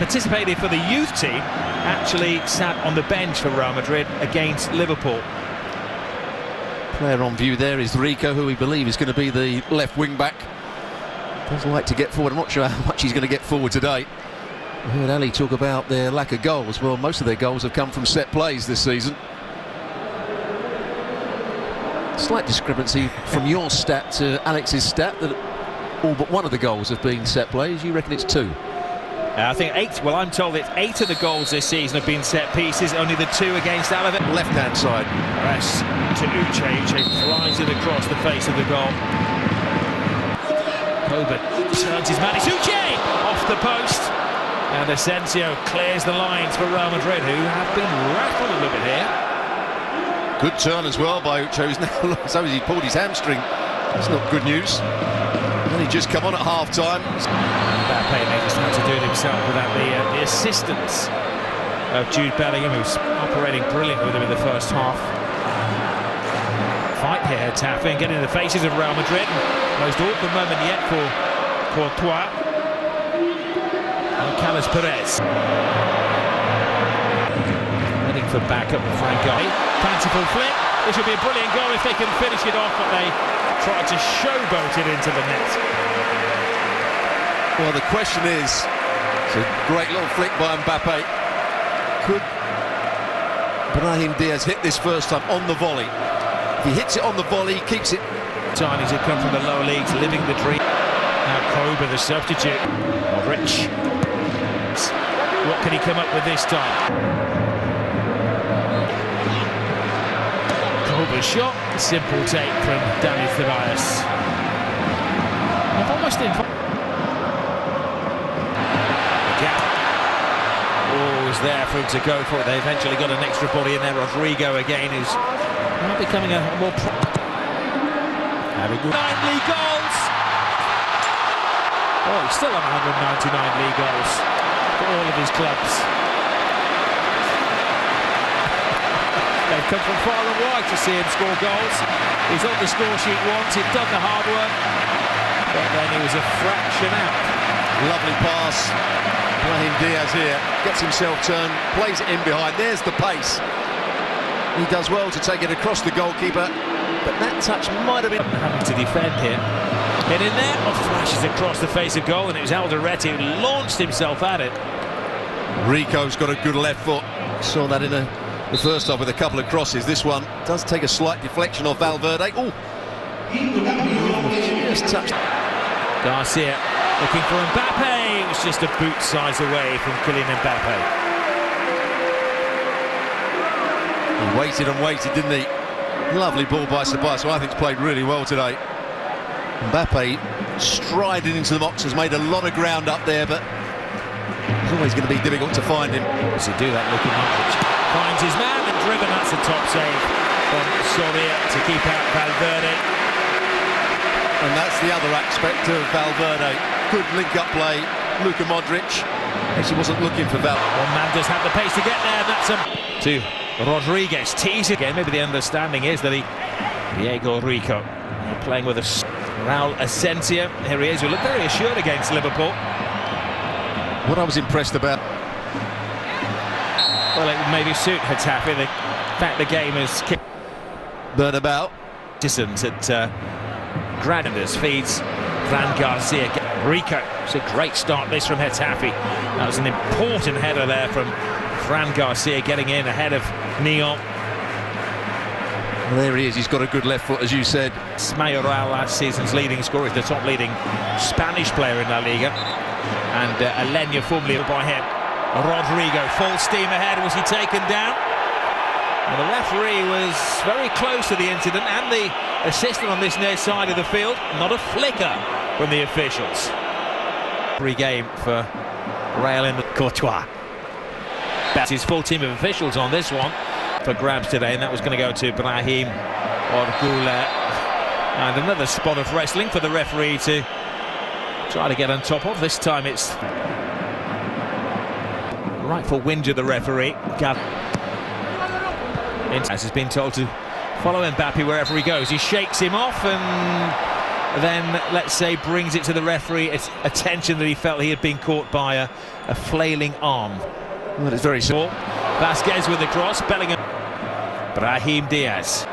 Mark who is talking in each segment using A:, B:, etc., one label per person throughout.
A: participated for the youth team, actually sat on the bench for Real Madrid against Liverpool.
B: Player on view there is Rico, who we believe is going to be the left wing back. Does like to get forward. I'm not sure how much he's going to get forward today. I heard Ali talk about their lack of goals. Well, most of their goals have come from set plays this season. Slight discrepancy from your stat to Alex's stat that all but one of the goals have been set plays. You reckon it's 2?
A: I think 8. Well, I'm told it's 8 of the goals this season have been set pieces. Only the 2 against Alaves.
B: Left-hand side.
A: Press to Uche. Uche flies it across the face of the goal. Pepe turns his man. It's Uche off the post. And Asensio clears the lines for Real Madrid, who have been rattled a little bit here.
B: Good turn as well by Uche, who's now so he pulled his hamstring. That's not good news. And he just come on at half-time.
A: Pepe may just have to do it himself without the assistance of Jude Bellingham, who's operating brilliant with him in the first half. Fight here, Getafe, and getting in the faces of Real Madrid. Most awkward moment yet for Courtois. And Carlos Perez. Heading for backup with Franco. Fanciful flip. This would be a brilliant goal if they can finish it off, but they tried to showboat it into the net.
B: Well, the question is, it's a great little flick by Mbappe. Could Brahim Diaz hit this first time on the volley? If he hits it on the volley, he keeps it.
A: Chinese who come from the lower leagues, living the dream. Now Koba, the substitute. Modric. What can he come up with this time? Koba's shot. Simple take from Dani Ceballos. I've almost in. Was there for him to go for it. They eventually got an extra body in there. Rodrigo again, who's now becoming a more having 9 league goals. Oh, he's still on 199 league goals for all of his clubs. They've come from far and wide to see him score goals. He's on the score sheet once. He'd done the hard work, but then he was a fraction out.
B: Lovely pass. Brahim Diaz here gets himself turned, plays it in behind. There's the pace. He does well to take it across the goalkeeper, but that touch might have been
A: having to defend here. Get in there, flashes across the face of goal, and it was Alderete who launched himself at it.
B: Rico's got a good left foot. Saw that in the first half with a couple of crosses. This one does take a slight deflection off Valverde. Oh, just touched.
A: Garcia looking for Mbappe. It was just a boot size away from Kylian Mbappe.
B: He waited and waited, didn't he? Lovely ball by Ceballos, who I think's played really well today. Mbappe striding into the box, has made a lot of ground up there, but it's always going to be difficult to find him.
A: Does he do that? Looking Modric finds his man and driven. That's a top save from Soria to keep out Valverde.
B: And that's the other aspect of Valverde. Good link-up play, Luka Modric. Actually wasn't looking for Val.
A: Well, Mandas had the pace to get there. That's to Rodriguez. Tease again. Maybe the understanding is that Diego Rico playing with Raul Asensio. Here he is, who looked very assured against Liverpool.
B: What I was impressed about.
A: Well, it would maybe suit Getafe. The fact the game is kicked.
B: Bernabéu.
A: Distance at Granaders feeds Fran Garcia. Rico, it's a great start this from Getafe. That was an important header there from Fran Garcia, getting in ahead of Neon.
B: Well, there he is, he's got a good left foot, as you said.
A: Mayoral, last season's leading scorer, is the top leading Spanish player in La Liga. And Alenya formerly by him. Rodrigo, full steam ahead. Was he taken down? Well, the referee was very close to the incident, and the assistant on this near side of the field. Not a flicker from the officials. Free game for Real in the Courtois. That's his full team of officials on this one for grabs today, and that was going to go to Brahim Orgula. And another spot of wrestling for the referee to try to get on top of. This time it's rightful whinge of the referee. As has been told to follow Mbappe wherever he goes. He shakes him off, and then, let's say, brings it to the referee's attention that he felt he had been caught by a flailing arm.
B: Well, it's very simple.
A: Vasquez with the cross, Bellingham. Brahim Diaz.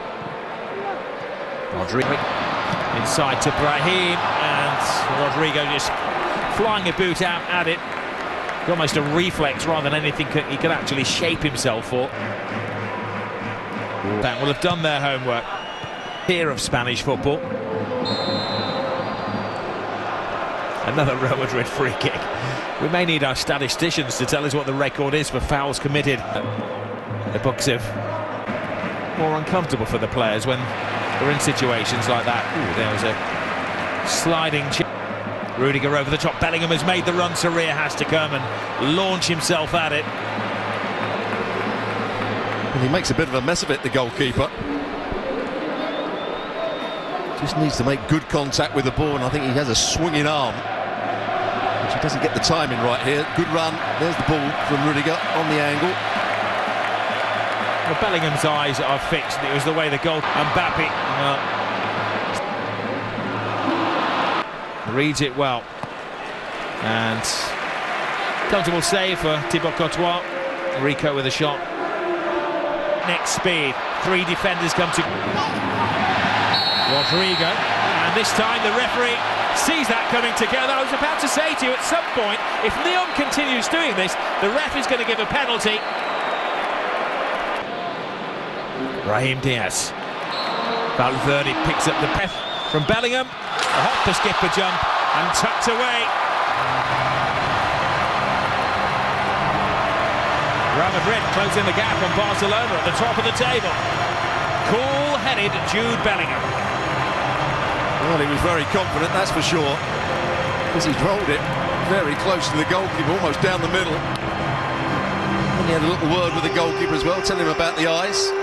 A: Rodrigo inside to Brahim, and Rodrigo just flying a boot out at it. Almost a reflex rather than anything he could actually shape himself for. That will have done their homework here of Spanish football. Another Real Madrid free kick. We may need our statisticians to tell us what the record is for fouls committed. The books of more uncomfortable for the players when they're in situations like that. Ooh, there was a sliding Rudiger over the top. Bellingham has made the run. Sarria has to come and launch himself at it.
B: And he makes a bit of a mess of it, the goalkeeper. Just needs to make good contact with the ball, and I think he has a swinging arm, which he doesn't get the timing right here. Good run. There's the ball from Rudiger on the angle.
A: Well, Bellingham's eyes are fixed. It was the way the goal. Mbappe reads it well, and comfortable save for Thibaut Courtois. Rico with a shot. Next speed. Three defenders come to Rodrigo, and this time the referee sees that coming together. I was about to say to you, at some point, if Leon continues doing this, the ref is going to give a penalty. Brahim Diaz. Valverde picks up the pass from Bellingham. A hop to skip a jump and tucked away. Real Madrid closing the gap on Barcelona at the top of the table. Cool-headed Jude Bellingham.
B: Well, he was very confident, that's for sure, because he's rolled it very close to the goalkeeper, almost down the middle. And he had a little word with the goalkeeper as well, telling him about the eyes.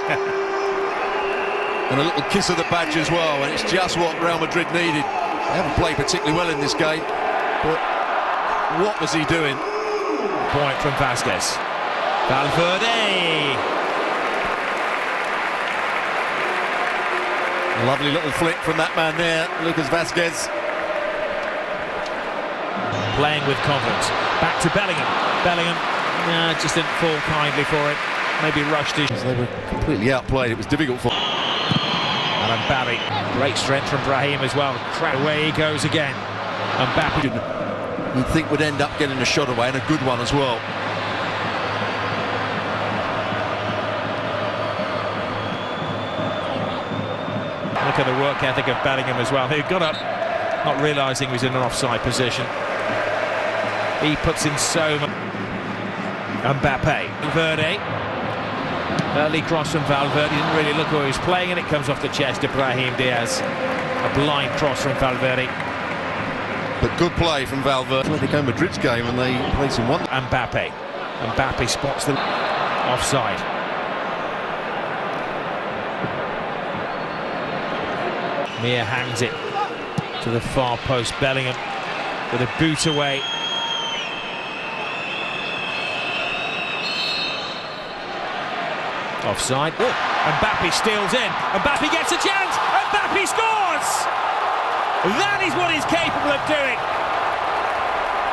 B: And a little kiss of the badge as well, and it's just what Real Madrid needed. They haven't played particularly well in this game, but what was he doing?
A: Point from Vasquez. Valverde.
B: Lovely little flick from that man there, Lucas Vasquez.
A: Playing with confidence. Back to Bellingham. Bellingham just didn't fall kindly for it. Maybe rushed it.
B: They were completely outplayed. It was difficult for.
A: And Mbappe, great strength from Brahim as well. Away he goes again. Mbappe,
B: you'd think would end up getting a shot away, and a good one as well.
A: Look at the work ethic of Bellingham as well. He got up, not realising he was in an offside position. He puts in so much. Mbappe, Valverde. Early cross from Valverde, didn't really look who he was playing, and it comes off the chest of Brahim Diaz. A blind cross from Valverde.
B: But good play from Valverde. Atletico Madrid's game, and they played some wonder.
A: Mbappe. Mbappe spots the offside. Mir hangs it to the far post. Bellingham with a boot away. Offside. Mbappe steals in. Mbappe gets a chance. Mbappe scores! That is what he's capable of doing.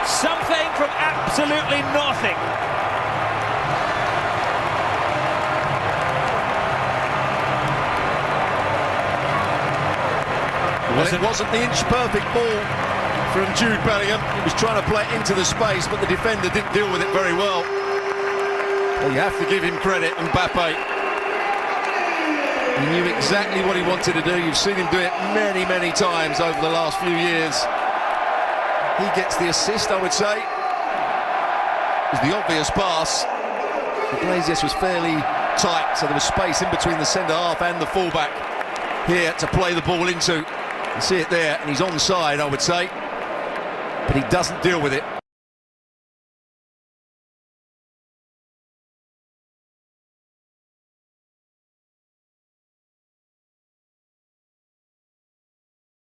A: Something from absolutely nothing.
B: Well, it wasn't the inch-perfect ball from Jude Bellingham. He was trying to play it into the space, but the defender didn't deal with it very well. Well, you have to give him credit, Mbappe. He knew exactly what he wanted to do. You've seen him do it many, many times over the last few years. He gets the assist, I would say. It was the obvious pass. Iglesias was fairly tight, so there was space in between the centre-half and the full-back here to play the ball into. You see it there, and he's onside, I would say. But he doesn't deal with it.